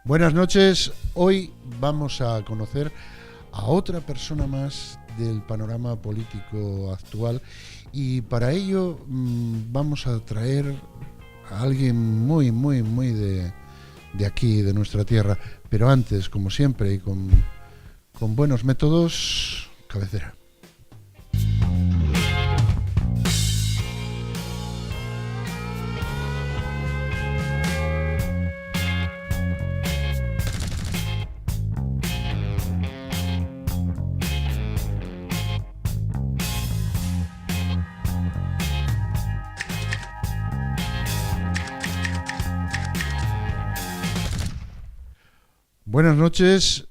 Buenas noches. Hoy vamos a conocer a otra persona más del panorama político actual y para ello vamos a traer a alguien muy de aquí, de nuestra tierra. Pero antes, como siempre, y con buenos métodos, cabecera. Buenas noches.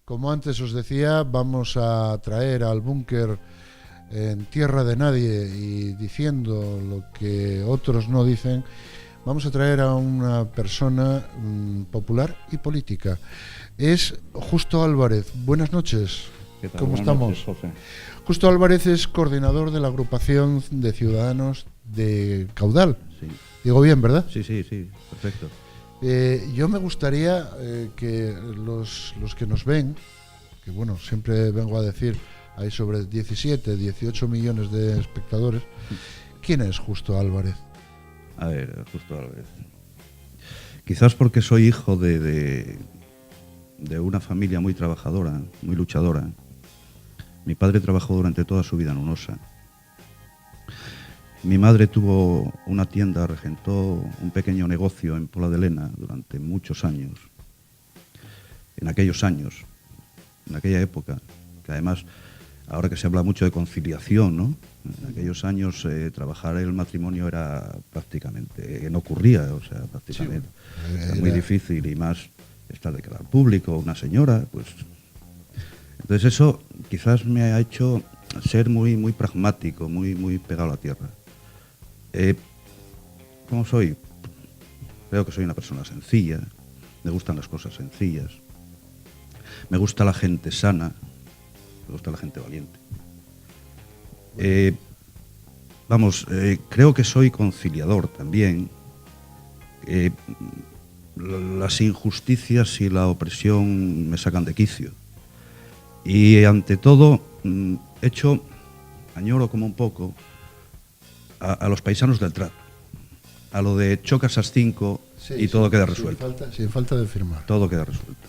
Como antes os decía, vamos a traer al búnker en tierra de nadie y diciendo lo que otros no dicen. Vamos a traer a una persona popular y política. Es Justo Álvarez. Buenas noches. ¿Qué tal? ¿Cómo Buenas estamos? noches, José. Justo Álvarez es coordinador de la agrupación de ciudadanos de Caudal. Sí. Digo bien, ¿verdad? Sí, perfecto. Yo me gustaría que los que nos ven, que bueno, siempre vengo a decir, hay sobre 17, 18 millones de espectadores. ¿Quién es Justo Álvarez? A ver, Justo Álvarez. Quizás porque soy hijo de una familia muy trabajadora, muy luchadora. Mi padre trabajó durante toda su vida en Unosa. Mi madre tuvo una tienda, regentó un pequeño negocio en Pola de Lena durante muchos años. En aquellos años, en aquella época, que además, ahora que se habla mucho de conciliación, ¿no? En aquellos años trabajar el matrimonio era prácticamente, no ocurría, o sea, prácticamente. Sí, era muy difícil y más estar de cara al público, una señora, pues. Entonces eso quizás me ha hecho ser muy pragmático, muy pegado a la tierra. ¿Cómo soy? Creo que soy una persona sencilla, me gustan las cosas sencillas, me gusta la gente sana, me gusta la gente valiente. Creo que soy conciliador también. Las injusticias y la opresión me sacan de quicio. Y ante todo, añoro como un poco a los paisanos del trato, a lo de chocas a 5 y todo queda resuelto. Sin falta de firmar. Todo queda resuelto.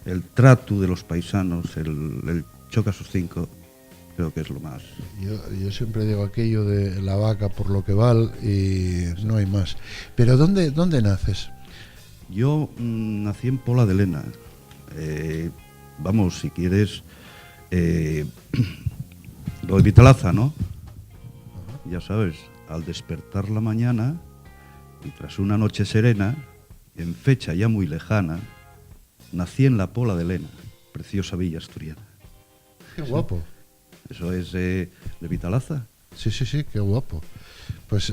El trato de los paisanos, el chocas a 5, creo que es lo más. Yo siempre digo aquello de la vaca por lo que vale y no hay más. Pero ¿dónde naces? Yo nací en Pola de Lena. Si quieres, lo de Vitalaza, ¿no? Ya sabes, al despertar la mañana y tras una noche serena, en fecha ya muy lejana, nací en la Pola de Lena, preciosa villa asturiana. Qué guapo. ¿Eso es de Vitalaza? Sí, qué guapo. Pues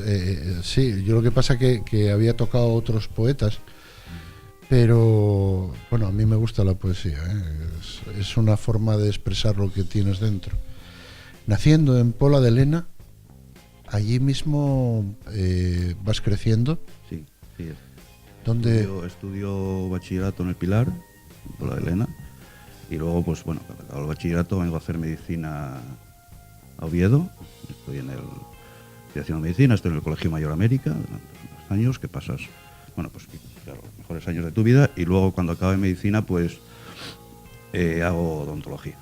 sí, yo lo que pasa que había tocado a otros poetas, pero bueno, a mí me gusta la poesía, ¿eh? Es una forma de expresar lo que tienes dentro. Naciendo en Pola de Lena, allí mismo vas creciendo. Sí. ¿Dónde? Estudio bachillerato en el Pilar, en Pola de Lena, y luego, pues bueno, cuando acabo el bachillerato vengo a hacer medicina a Oviedo. Estoy haciendo medicina, estoy en el Colegio Mayor América durante unos años que pasas, bueno, pues claro, los mejores años de tu vida, y luego cuando acabe medicina, pues hago odontología.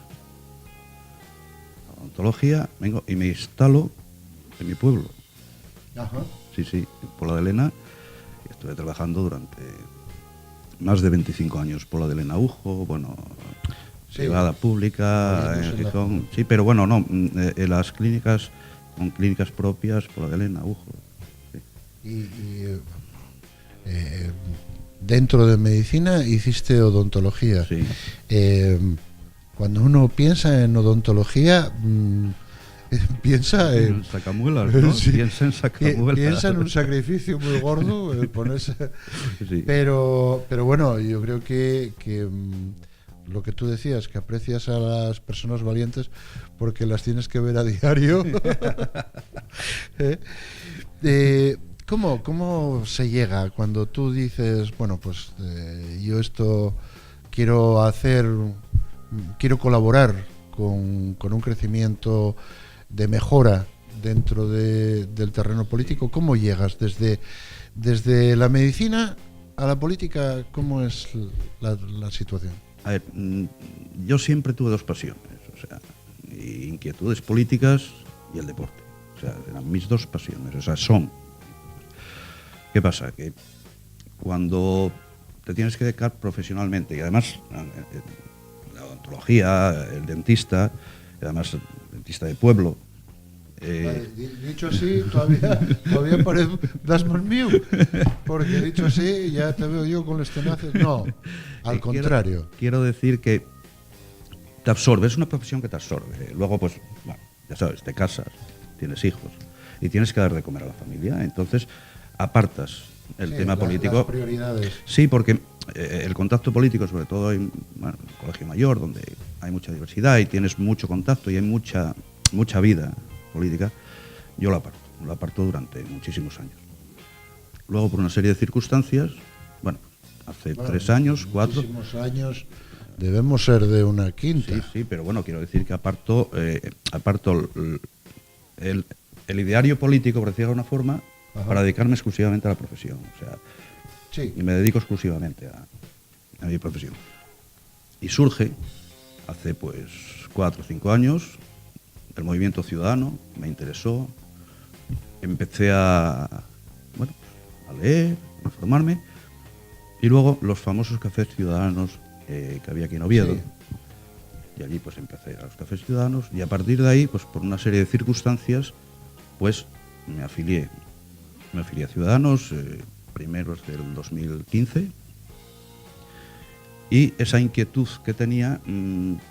Vengo y me instalo en mi pueblo. Ajá. Sí, en Pola de Lena. Estuve trabajando durante más de 25 años. Pola de Lena Ujo, bueno, privada, pública, en Gijón. Sí, pero bueno, no, las clínicas, con clínicas propias, Pola de Lena Ujo. Sí. Dentro de medicina hiciste odontología. Sí. Cuando uno piensa en odontología, piensa en sacamuelas, ¿no? Sí. Piensa en sacamuelas. Piensa en un sacrificio muy gordo, el ponerse. Sí. Pero bueno, yo creo que lo que tú decías, que aprecias a las personas valientes porque las tienes que ver a diario. ¿Cómo se llega cuando tú dices, bueno, pues yo esto quiero hacer, quiero colaborar con un crecimiento de mejora dentro del terreno político? ¿Cómo llegas desde la medicina a la política? ¿Cómo es la situación? A ver, yo siempre tuve dos pasiones, o sea, inquietudes políticas y el deporte. O sea, eran mis dos pasiones, o sea, son. ¿Qué pasa? Que cuando te tienes que dedicar profesionalmente, y además la odontología, el dentista, y además el dentista de pueblo. Vale, dicho así, todavía das mal mío, porque dicho así ya te veo yo con los tenaces. No, al contrario. Quiero decir que te absorbe, es una profesión que te absorbe. Luego, pues, bueno, ya sabes, te casas, tienes hijos y tienes que dar de comer a la familia. Entonces, apartas el tema político. Las prioridades. Sí, porque el contacto político, sobre todo en el colegio mayor, donde hay mucha diversidad y tienes mucho contacto y hay mucha vida política, yo lo aparto durante muchísimos años. Luego, por una serie de circunstancias, bueno, hace 3 años, 4... Muchísimos años, debemos ser de una quinta. Sí, pero bueno, quiero decir que aparto el ideario político, por decirlo de alguna forma, para dedicarme exclusivamente a la profesión. O sea, sí. Y me dedico exclusivamente a mi profesión. Y surge, hace pues 4 o 5 años, el movimiento ciudadano, me interesó, empecé a leer, a informarme, y luego los famosos cafés ciudadanos que había aquí en Oviedo. Sí. Y allí pues empecé a los cafés ciudadanos, y a partir de ahí, pues por una serie de circunstancias, pues me afilié a Ciudadanos, primeros del 2015, y esa inquietud que tenía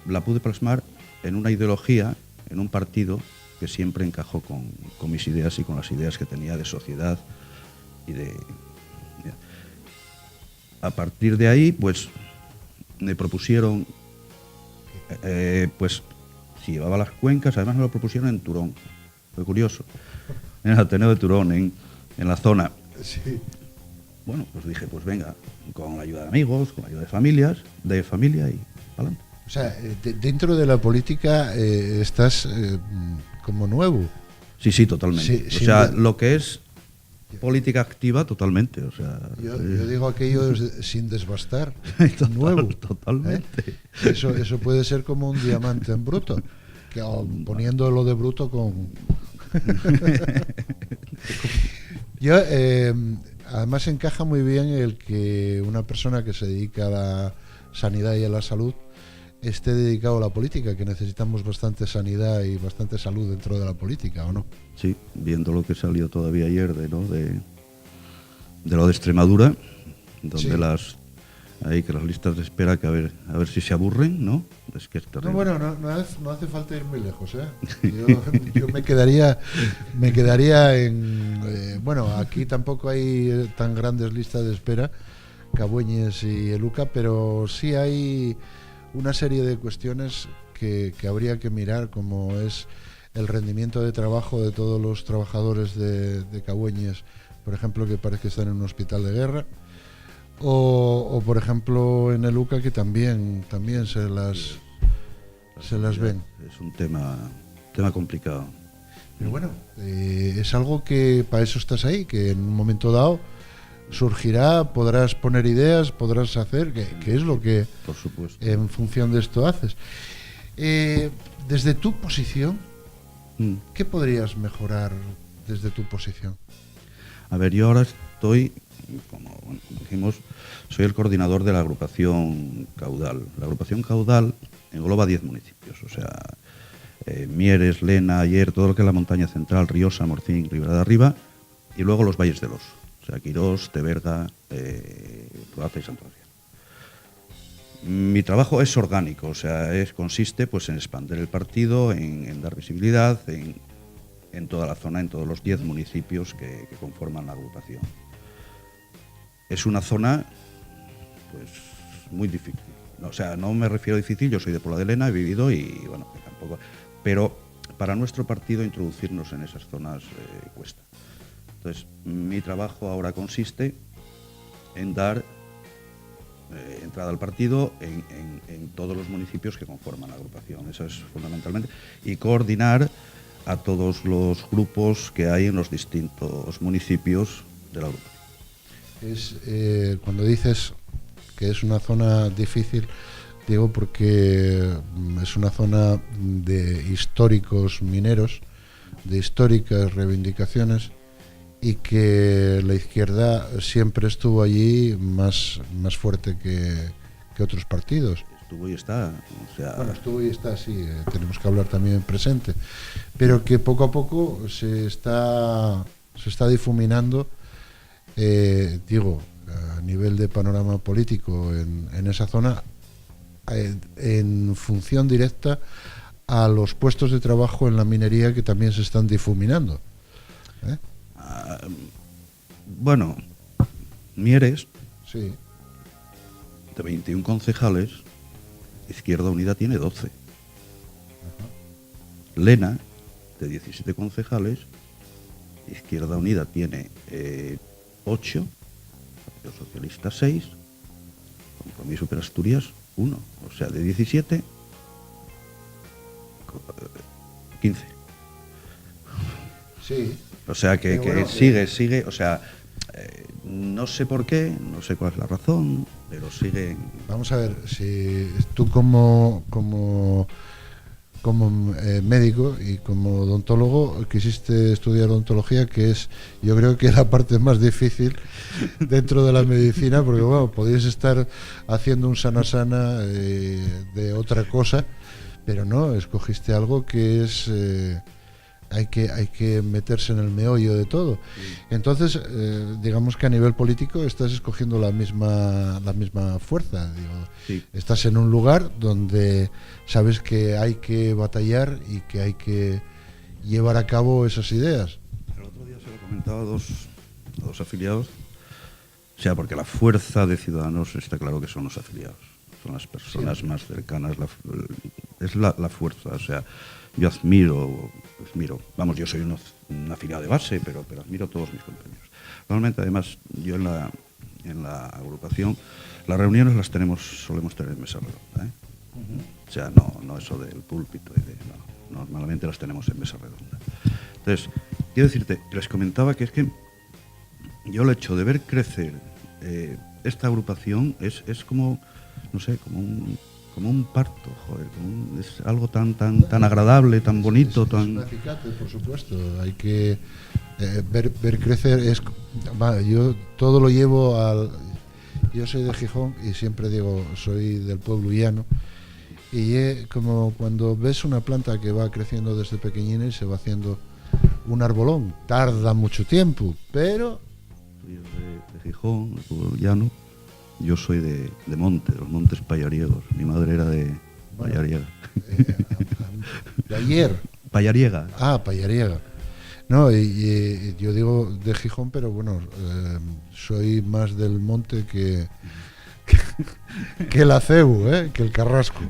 la pude plasmar en una ideología, en un partido que siempre encajó con mis ideas y con las ideas que tenía de sociedad y de... A partir de ahí, pues, me propusieron, pues, si llevaba las cuencas, además me lo propusieron en Turón, fue curioso, en el Ateneo de Turón, en la zona. Sí. Bueno, pues dije, pues venga, con la ayuda de amigos, con la ayuda de familia y adelante. O sea, dentro de la política estás como nuevo. Sí, totalmente. Sí, o sea, lo que es política activa, totalmente. O sea, yo digo aquello sin desbastar, nuevo. Totalmente. Eso puede ser como un diamante en bruto, que poniéndolo de bruto con... Yo, además encaja muy bien el que una persona que se dedica a la sanidad y a la salud esté dedicado a la política, que necesitamos bastante sanidad y bastante salud dentro de la política, ¿o no? Sí, viendo lo que salió todavía ayer de lo de Extremadura, donde sí. Que las listas de espera, que a ver si se aburren, ¿no? Es que es no, bueno, no hace falta ir muy lejos, ¿eh? Yo me quedaría en... bueno, aquí tampoco hay tan grandes listas de espera, Cabueñes y Eluca, pero sí hay una serie de cuestiones que habría que mirar, como es el rendimiento de trabajo de todos los trabajadores de Cabueñes, por ejemplo, que parece que están en un hospital de guerra, o por ejemplo en Eluca, que también se las ven. Es un tema complicado. Pero bueno, es algo que para eso estás ahí, que en un momento dado surgirá, podrás poner ideas, podrás hacer, que es lo que, por supuesto, en función de esto haces. Desde tu posición, ¿qué podrías mejorar desde tu posición? A ver, yo ahora estoy, como dijimos, soy el coordinador de la agrupación Caudal. La agrupación Caudal engloba 10 municipios, o sea, Mieres, Lena, Ayer, todo lo que es la montaña central, Riosa, Morcín, Ribera de Arriba, y luego los valles del Oso, o sea, Quirós, Teberga, Proaza y Santa María. Mi trabajo es orgánico, o sea, consiste pues en expandir el partido, en dar visibilidad en toda la zona, en todos los 10 municipios que conforman la agrupación. Es una zona pues muy difícil. O sea, no me refiero a difícil, yo soy de Pola de Lena, he vivido y bueno, tampoco. Pero para nuestro partido introducirnos en esas zonas cuesta. Entonces, mi trabajo ahora consiste en dar entrada al partido en todos los municipios que conforman la agrupación. Eso es fundamentalmente. Y coordinar a todos los grupos que hay en los distintos municipios de la agrupación. Cuando dices que es una zona difícil, digo porque es una zona de históricos mineros, de históricas reivindicaciones, y que la izquierda siempre estuvo allí más fuerte que otros partidos. Estuvo y está. O sea... Bueno, estuvo y está, sí, tenemos que hablar también en presente, pero que poco a poco se está difuminando, digo, a nivel de panorama político en esa zona, en función directa a los puestos de trabajo en la minería que también se están difuminando. Bueno, Mieres, sí, de 21 concejales, Izquierda Unida tiene 12. Ajá. Lena, de 17 concejales, Izquierda Unida tiene 8, Partido Socialista 6, Compromiso per Asturias 1. O sea, de 17, 15. Sí. O sea que bueno, sigue, o sea, no sé por qué, no sé cuál es la razón, pero sigue. Vamos a ver, si tú como médico y como odontólogo quisiste estudiar odontología, que es, yo creo que la parte más difícil dentro de la medicina, porque bueno, podías estar haciendo un sana de otra cosa, pero no, escogiste algo que es... hay que meterse en el meollo de todo. Entonces, digamos que a nivel político estás escogiendo la misma fuerza. Digo, sí. Estás en un lugar donde sabes que hay que batallar y que hay que llevar a cabo esas ideas. El otro día se lo comentaba a dos afiliados, o sea, porque la fuerza de Ciudadanos está claro que son los afiliados, son las personas más cercanas, es la fuerza, o sea, yo admiro, vamos, yo soy un afiliado de base, pero admiro a todos mis compañeros. Normalmente, además, yo en la agrupación, las reuniones las solemos tener en mesa redonda, ¿eh? Uh-huh. O sea, no eso del púlpito, no, normalmente las tenemos en mesa redonda. Entonces, quiero decirte, les comentaba que es que yo el hecho de ver crecer esta agrupación es como, no sé, como un parto, joder, es algo tan agradable, tan bonito, es un acicate, por supuesto. Hay que ver crecer. Yo todo lo llevo yo soy de Gijón y siempre digo, soy del pueblo llano, y como cuando ves una planta que va creciendo desde pequeñina y se va haciendo un arbolón, tarda mucho tiempo, pero... de Gijón, el pueblo llano. Yo soy de Monte, los Montes Payariegos. Mi madre era de Payariega. ¿De ayer? Payariega. Ah, Payariega. No, y yo digo de Gijón, pero bueno, soy más del monte que el acebo, que el carrasco.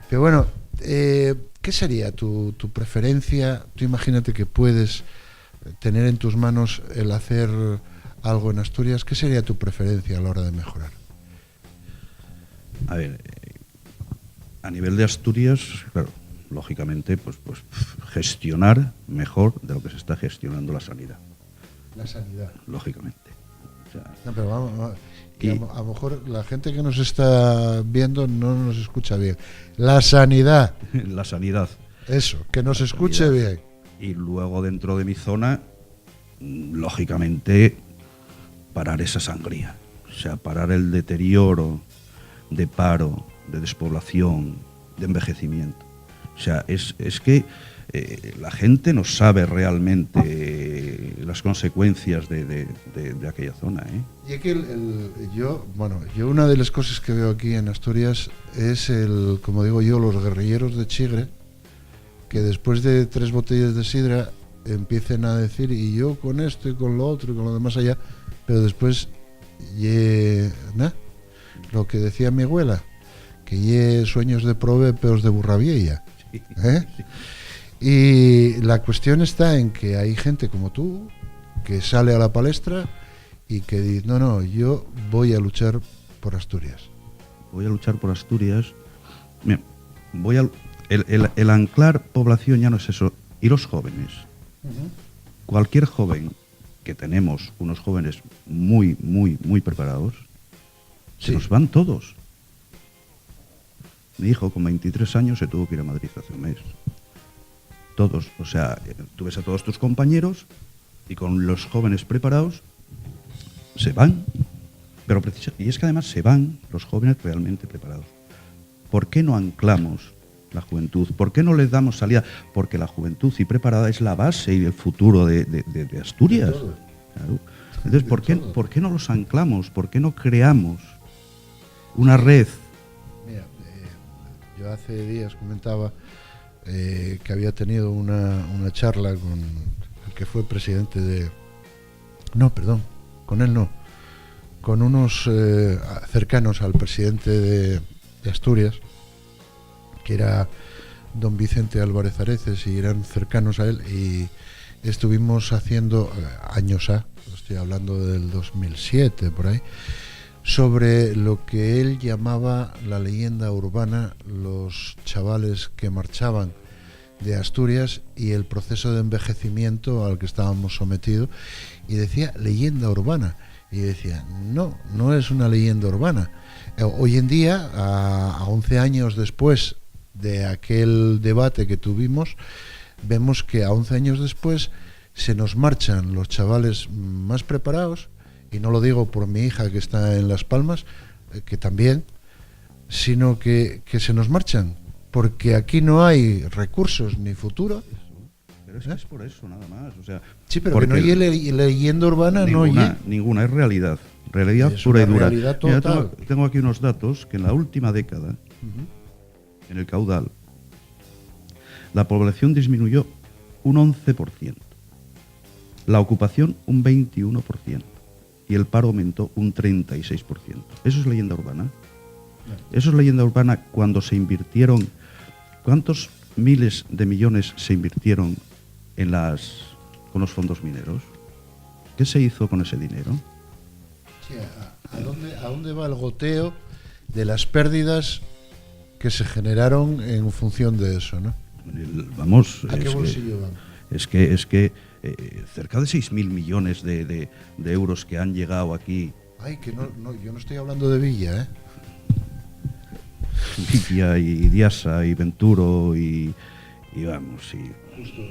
Pero bueno, ¿qué sería tu preferencia? Tú imagínate que puedes tener en tus manos el hacer algo en Asturias. ¿Qué sería tu preferencia a la hora de mejorar? A ver, a nivel de Asturias, claro, lógicamente, pues gestionar mejor de lo que se está gestionando la sanidad. La sanidad. Lógicamente. O sea, no, pero vamos que a lo mejor la gente que nos está viendo no nos escucha bien. La sanidad. La sanidad. Eso, que nos escuche bien. Y luego dentro de mi zona, lógicamente, parar esa sangría, o sea, parar el deterioro de paro, de despoblación, de envejecimiento. O sea, es que la gente no sabe realmente las consecuencias de aquella zona, ¿eh? Y aquí yo una de las cosas que veo aquí en Asturias es como digo yo, los guerrilleros de Chigre, que después de 3 botellas de sidra empiecen a decir, y yo con esto y con lo otro y con lo demás allá, pero después lo que decía mi abuela, que sueños de prove, peos de burra vieja, ¿eh? Y la cuestión está en que hay gente como tú que sale a la palestra y que dice, no, yo voy a luchar por Asturias. Voy a luchar por Asturias. Mira, el anclar población ya no es eso. Y los jóvenes. Cualquier joven, que tenemos unos jóvenes muy, muy, muy preparados, se nos van todos. Mi hijo con 23 años se tuvo que ir a Madrid hace un mes. Todos, o sea, tú ves a todos tus compañeros y con los jóvenes preparados se van. Y es que además se van los jóvenes realmente preparados. ¿Por qué no anclamos la juventud? ¿Por qué no les damos salida? Porque la juventud y preparada es la base y el futuro de Asturias. Claro. Entonces, ¿por qué no los anclamos? ¿Por qué no creamos una red? Mira, yo hace días comentaba que había tenido una charla con el que fue presidente de... No, perdón, con él no. Con unos cercanos al presidente de Asturias, que era don Vicente Álvarez Areces, y eran cercanos a él, y estuvimos haciendo, años estoy hablando del 2007, por ahí, sobre lo que él llamaba la leyenda urbana, los chavales que marchaban de Asturias y el proceso de envejecimiento al que estábamos sometidos, y decía leyenda urbana, y decía, no es una leyenda urbana. Hoy en día, a 11 años después de aquel debate que tuvimos, vemos que a 11 años después se nos marchan los chavales más preparados, y no lo digo por mi hija que está en Las Palmas, que también, sino que se nos marchan, porque aquí no hay recursos ni futuro. Pero es que es por eso, nada más. O sea, sí, pero que no hay leyenda urbana, ninguna, es realidad. Realidad pura y dura. Realidad total. Mira, tengo aquí unos datos que en la última década, en el caudal, la población disminuyó un 11%, la ocupación un 21% y el paro aumentó un 36%. ¿Eso es leyenda urbana? Eso es leyenda urbana cuando se invirtieron... ¿Cuántos miles de millones se invirtieron con los fondos mineros? ¿Qué se hizo con ese dinero? Sí, ¿a dónde va el goteo de las pérdidas que se generaron en función de eso, no? ¿A qué bolsillo van? Es que cerca de 6.000 millones de euros que han llegado aquí. Ay, que yo no estoy hablando de Villa, ¿eh? Villa y Diasa y Venturo y vamos, y... Justo.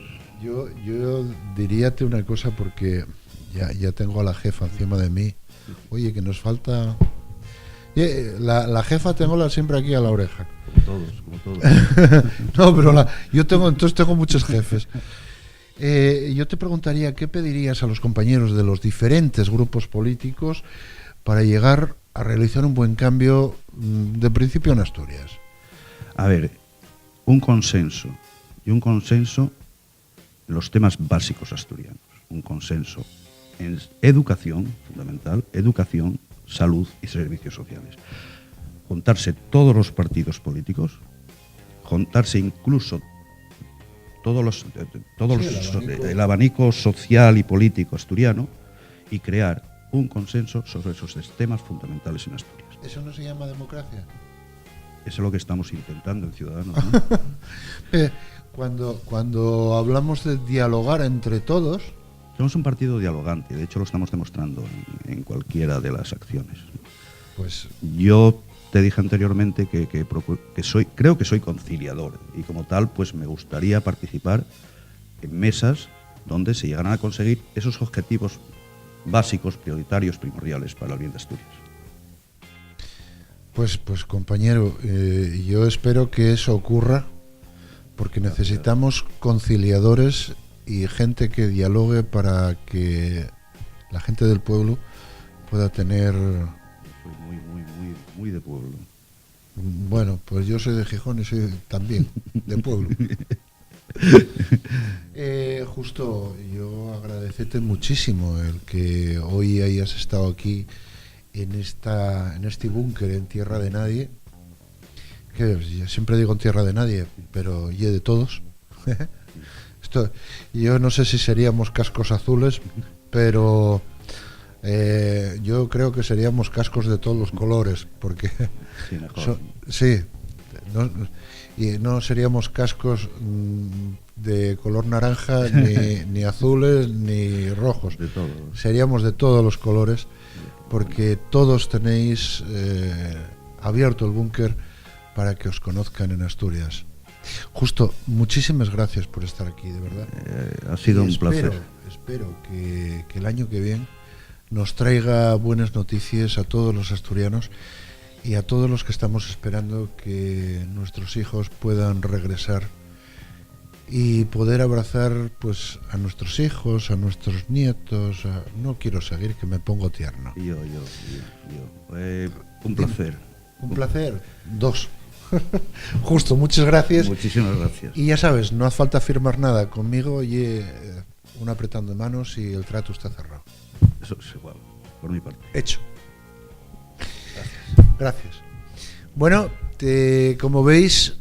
Yo diríate una cosa, porque ya tengo a la jefa encima de mí. Oye, que nos falta... La jefa tengo siempre aquí a la oreja. Como todos. No, pero yo tengo muchos jefes. Yo te preguntaría, ¿qué pedirías a los compañeros de los diferentes grupos políticos para llegar a realizar un buen cambio de principio en Asturias? A ver, un consenso en los temas básicos asturianos, un consenso en educación, fundamental, educación, salud y servicios sociales. Juntarse todos los partidos políticos, juntarse incluso el abanico social y político asturiano, y crear un consenso sobre esos temas fundamentales en Asturias. ¿Eso no se llama democracia? Eso es lo que estamos intentando en Ciudadanos, ¿no? Cuando hablamos de dialogar entre todos... Somos un partido dialogante, de hecho lo estamos demostrando en cualquiera de las acciones. Pues yo te dije anteriormente que creo que soy conciliador, y como tal pues me gustaría participar en mesas donde se llegaran a conseguir esos objetivos básicos, prioritarios, primordiales para el bien de Asturias. Pues compañero, yo espero que eso ocurra, porque necesitamos conciliadores y gente que dialogue para que la gente del pueblo pueda tener... Soy muy de pueblo. Bueno, pues yo soy de Gijón y soy también de pueblo. Justo, yo agradecerte muchísimo el que hoy hayas estado aquí en este búnker en tierra de nadie, que yo siempre digo en tierra de nadie, pero y de todos. Yo no sé si seríamos cascos azules, pero yo creo que seríamos cascos de todos los colores, porque Sí, mejor. sí, no, y no seríamos cascos de color naranja, ni azules, ni rojos. De todo. Seríamos de todos los colores, porque todos tenéis abierto el búnker para que os conozcan en Asturias. Justo, muchísimas gracias por estar aquí, de verdad. Ha sido Y un placer. Espero que el año que viene nos traiga buenas noticias a todos los asturianos y a todos los que estamos esperando que nuestros hijos puedan regresar y poder abrazar pues a nuestros hijos, a nuestros nietos. No quiero seguir, que me pongo tierno. Yo. Un placer. Un placer. 2. Justo, muchas gracias. Muchísimas gracias. Y ya sabes, no hace falta firmar nada conmigo, y un apretando de manos y el trato está cerrado. Eso es igual, por mi parte. Hecho. Gracias. Bueno, como veis,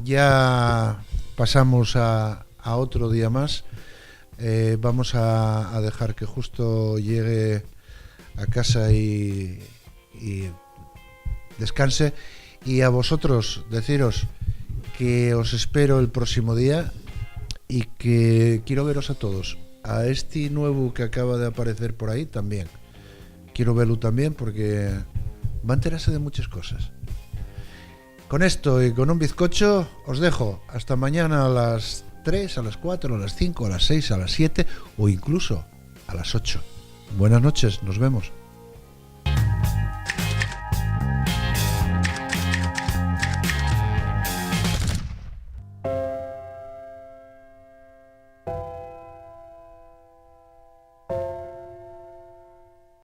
ya pasamos a otro día más. Vamos a dejar que Justo llegue a casa y descanse. Y a vosotros deciros que os espero el próximo día y que quiero veros a todos. A este nuevo que acaba de aparecer por ahí también. Quiero verlo también porque va a enterarse de muchas cosas. Con esto y con un bizcocho os dejo. Hasta mañana a las 3, a las 4, a las 5, a las 6, a las 7 o incluso a las 8. Buenas noches, nos vemos.